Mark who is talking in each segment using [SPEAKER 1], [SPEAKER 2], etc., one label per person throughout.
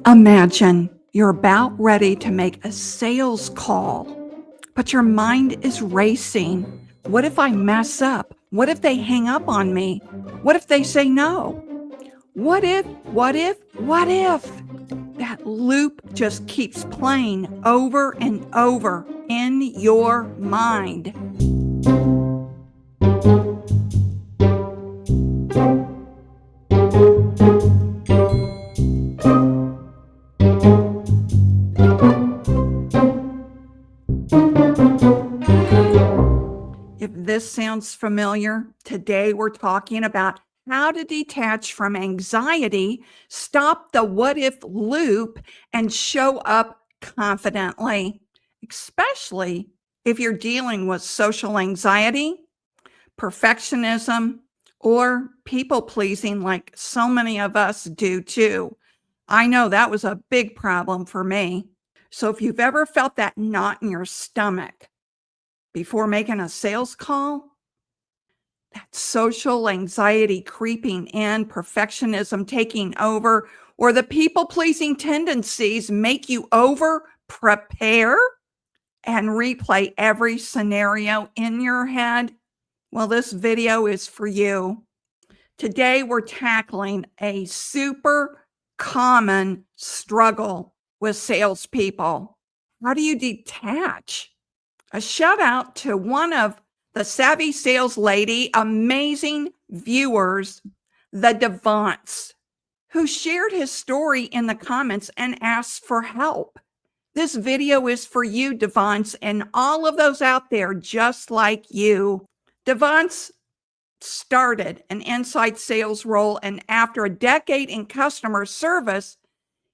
[SPEAKER 1] Imagine you're about ready to make a sales call, but your mind is racing. What if I mess up? What if they hang up on me? What if they say no? What if? That loop just keeps playing over and over in your mind. If this sounds familiar, today we're talking about how to detach from anxiety, stop the what if loop, and show up confidently, especially if you're dealing with social anxiety, perfectionism, or people pleasing like so many of us do too. I know that was a big problem for me. So if you've ever felt that knot in your stomach before making a sales call, that social anxiety creeping in, perfectionism taking over, or the people pleasing tendencies make you over prepare and replay every scenario in your head, well, this video is for you. Today, we're tackling a super common struggle with salespeople. How do you detach? A shout out to one of the Savvy Sales Lady amazing viewers, the Devants, who shared his story in the comments and asked for help. This video is for you, Devants, and all of those out there just like you. Devants started an inside sales role, and after a decade in customer service,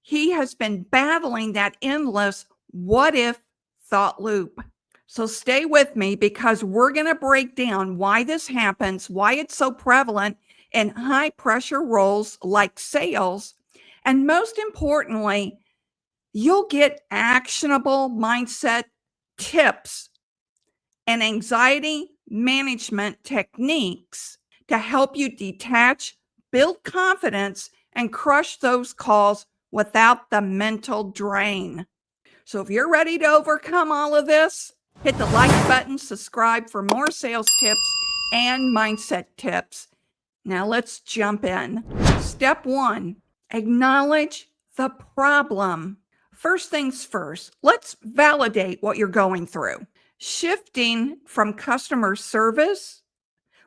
[SPEAKER 1] he has been battling that endless what if thought loop. So stay with me because we're going to break down why this happens, why it's so prevalent in high pressure roles like sales, and most importantly, you'll get actionable mindset tips and anxiety management techniques to help you detach, build confidence, and crush those calls without the mental drain. So if you're ready to overcome all of this, hit the like button, subscribe for more sales tips and mindset tips. Now let's jump in. Step 1, acknowledge the problem. First things first, let's validate what you're going through. Shifting from customer service,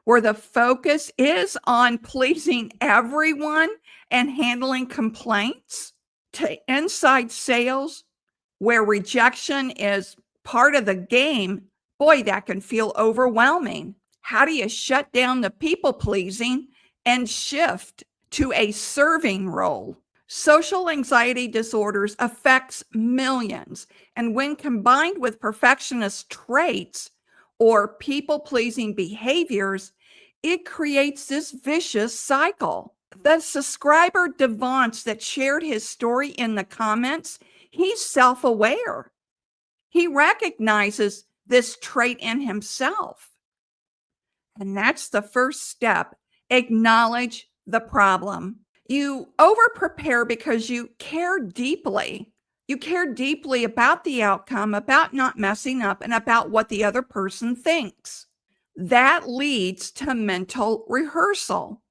[SPEAKER 1] where the focus is on pleasing everyone and handling complaints, to inside sales, where rejection is part of the game, boy, that can feel overwhelming. How do you shut down the people pleasing and shift to a serving role? Social anxiety disorders affects millions, and when combined with perfectionist traits or people pleasing behaviors, it creates this vicious cycle. The subscriber Devants that shared his story in the comments, he's self-aware. He recognizes this trait in himself. And that's the first step. Acknowledge the problem. You over-prepare because you care deeply. You care deeply about the outcome, about not messing up, and about what the other person thinks. That leads to mental rehearsal.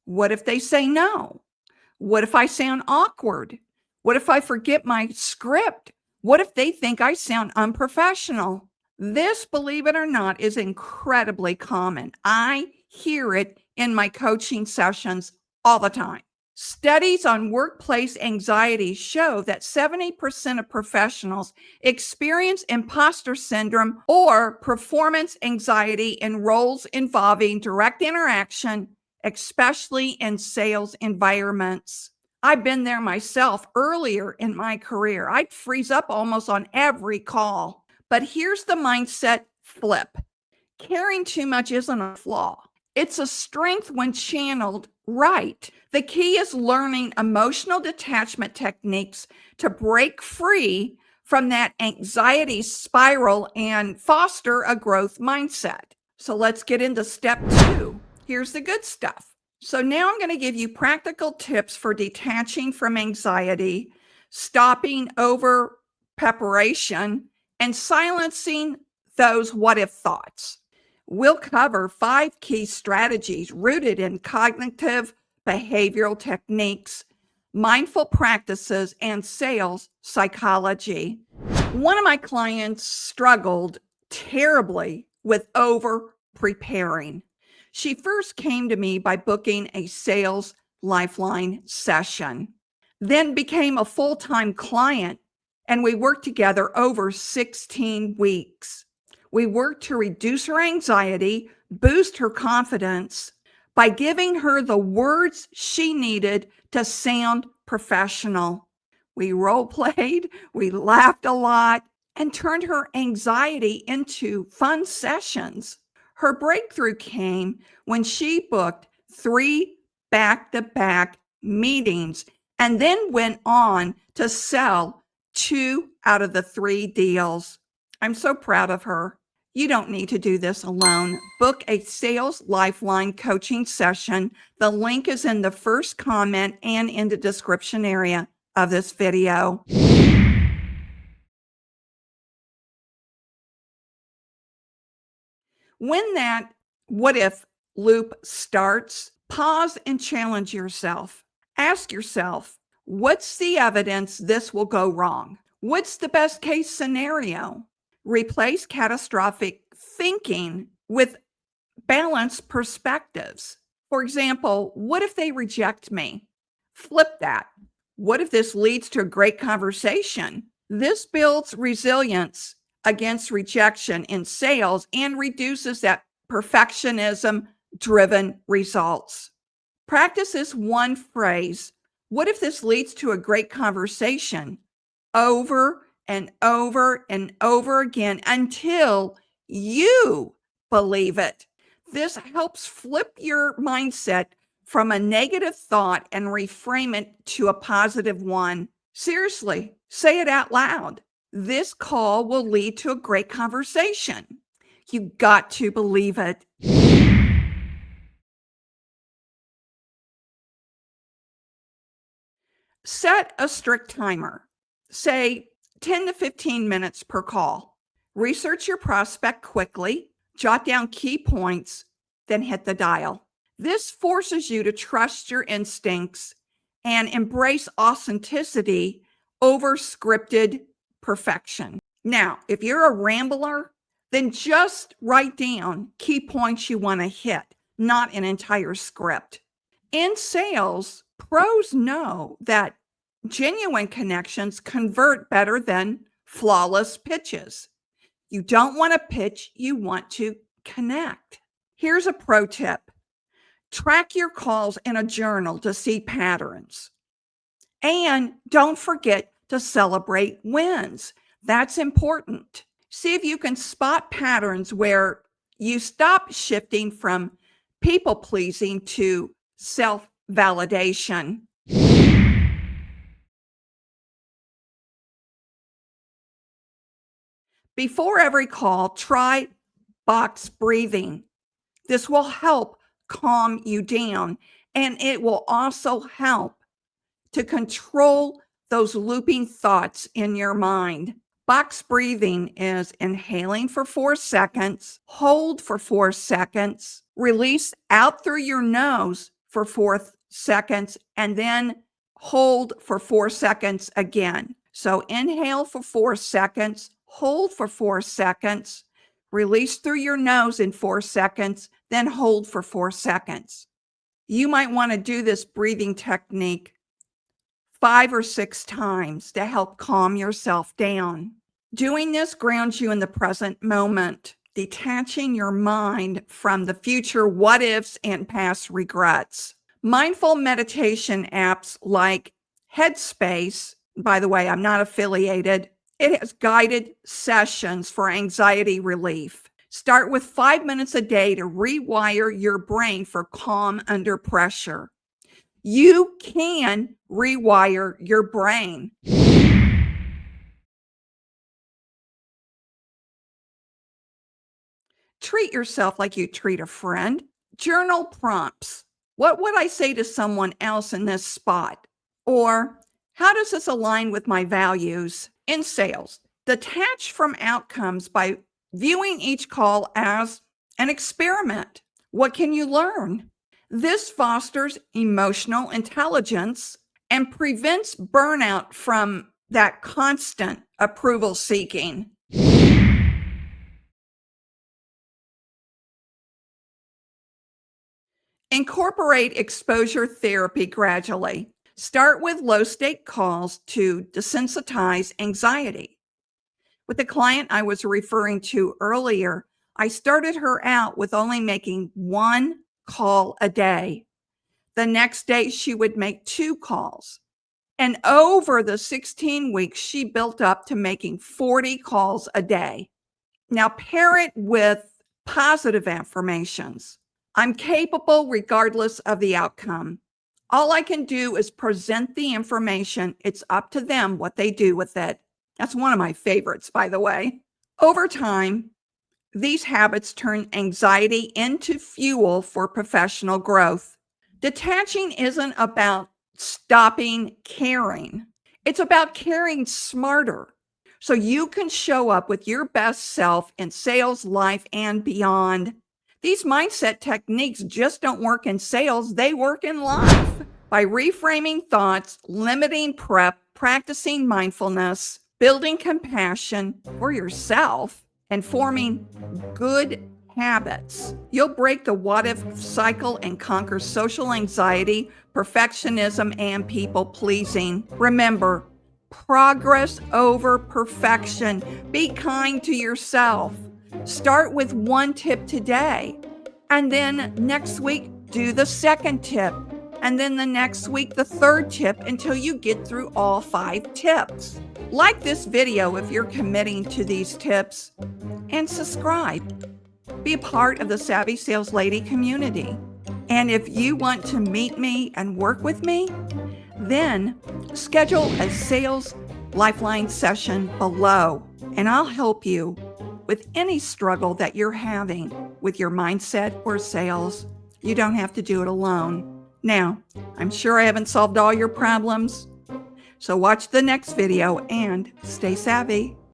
[SPEAKER 1] What if they say no? What if I sound awkward? What if I forget my script? What if they think I sound unprofessional? This, believe it or not, is incredibly common. I hear it in my coaching sessions all the time. Studies on workplace anxiety show that 70% of professionals experience imposter syndrome or performance anxiety in roles involving direct interaction, especially in sales environments. I've been there myself earlier in my career. I'd freeze up almost on every call. But here's the mindset flip. Caring too much isn't a flaw. It's a strength when channeled right. The key is learning emotional detachment techniques to break free from that anxiety spiral and foster a growth mindset. So let's get into step 2. Here's the good stuff. So now I'm going to give you practical tips for detaching from anxiety stopping over preparation, and silencing those what if thoughts. We'll cover 5 key strategies rooted in cognitive behavioral techniques, mindful practices, and sales psychology. One of my clients struggled terribly with over preparing. She first came to me by booking a sales lifeline session, then became a full time client, and we worked together over 16 weeks. We worked to reduce her anxiety, boost her confidence by giving her the words she needed to sound professional. We role played, we laughed a lot, and turned her anxiety into fun sessions. Her breakthrough came when she booked 3 back-to-back meetings and then went on to sell 2 out of the 3 deals. I'm so proud of her. You don't need to do this alone. Book a sales lifeline coaching session. The link is in the first comment and in the description area of this video. When that what if loop starts, pause and challenge yourself. Ask yourself, what's the evidence this will go wrong? What's the best case scenario? Replace catastrophic thinking with balanced perspectives. For example, what if they reject me? Flip that. What if this leads to a great conversation? This builds resilience against rejection in sales and reduces that perfectionism driven results. Practice this one phrase. What if this leads to a great conversation? Over and over and over again until you believe it. This helps flip your mindset from a negative thought and reframe it to a positive one. Seriously, say it out loud. This call will lead to a great conversation. You got to believe it. Set a strict timer, say 10 to 15 minutes per call. Research your prospect quickly, jot down key points, then hit the dial. This forces you to trust your instincts and embrace authenticity over scripted perfection. Now, if you're a rambler, then just write down key points you want to hit, not an entire script. In sales, pros know that genuine connections convert better than flawless pitches. You don't want to pitch, you want to connect. Here's a pro tip. Track your calls in a journal to see patterns. And don't forget to celebrate wins. That's important. See if you can spot patterns where you stop shifting from people pleasing to self validation. Before every call, try box breathing. This will help calm you down, and it will also help to control those looping thoughts in your mind. Box breathing is inhaling for 4 seconds, hold for 4 seconds, release out through your nose for 4 seconds, and then hold for 4 seconds again. So inhale for 4 seconds, hold for 4 seconds, release through your nose in 4 seconds, then hold for 4 seconds. You might want to do this breathing technique 5 or 6 times to help calm yourself down. Doing this grounds you in the present moment, detaching your mind from the future what ifs and past regrets. Mindful meditation apps like Headspace, by the way, I'm not affiliated, it has guided sessions for anxiety relief. Start with 5 minutes a day to rewire your brain for calm under pressure. You can rewire your brain. Treat yourself like you treat a friend. Journal prompts. What would I say to someone else in this spot? Or How does this align with my values in sales? Detach from outcomes by viewing each call as an experiment. What can you learn? This fosters emotional intelligence and prevents burnout from that constant approval seeking. Incorporate exposure therapy gradually. Start with low stake calls to desensitize anxiety. With the client I was referring to earlier, I started her out with only making one call a day. The next day, she would make two calls. And over the 16 weeks, she built up to making 40 calls a day. Now, pair it with positive affirmations. I'm capable regardless of the outcome. All I can do is present the information. It's up to them what they do with it. That's one of my favorites, by the way. Over time, these habits turn anxiety into fuel for professional growth. Detaching isn't about stopping caring, it's about caring smarter so you can show up with your best self in sales, life, and beyond. These mindset techniques just don't work in sales, they work in life. By reframing thoughts, limiting prep, practicing mindfulness, building compassion for yourself, and forming good habits, you'll break the what if cycle and conquer social anxiety, perfectionism, and people pleasing. Remember, progress over perfection. Be kind to yourself. Start with one tip today, and then next week, do the second tip, and then the next week, the third tip until you get through all 5 tips. Like this video if you're committing to these tips, and subscribe. Be a part of the Savvy Sales Lady community. And if you want to meet me and work with me, then schedule a sales lifeline session below, and I'll help you with any struggle that you're having with your mindset or sales. You don't have to do it alone. Now, I'm sure I haven't solved all your problems, so watch the next video and stay savvy.